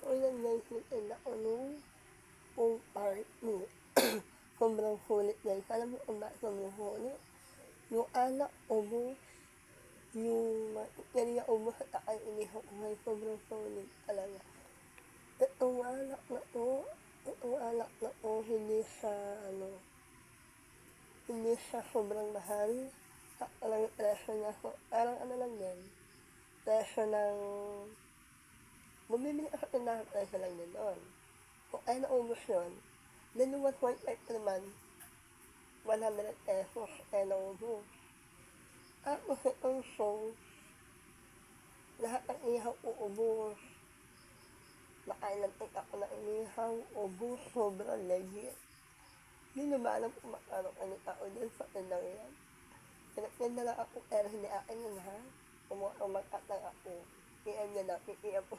Ulan guys, nag-end ako nung part mo. Sobrang sulit guys. Alam mo kung bakit sobrang sulit? Yung alak ubo, yung kanya ubo sa takay inihaw ko ngayon, sobrang sulit talaga. Itong alak na to, hindi siya sobrang mahal. Talagang presyo niya, so, parang ano lang din, presyo ng, bumibili ka sa tindahan, presyo lang din doon. Kung kaya naubos yun, then yung 1.5 naman, 100 pesos, kaya naubos. Tapos itong show, lahat ng ihaw uubos. Nakain ng ako na inihaw, ubos, sobrang legit. Hindi na ba alam kung makano kanita ko dyan sa tindang yan. Pinagtinda lang ako, pero hindi akin yun ha. Kumuha mag-at lang ako. PM niya na, PM po.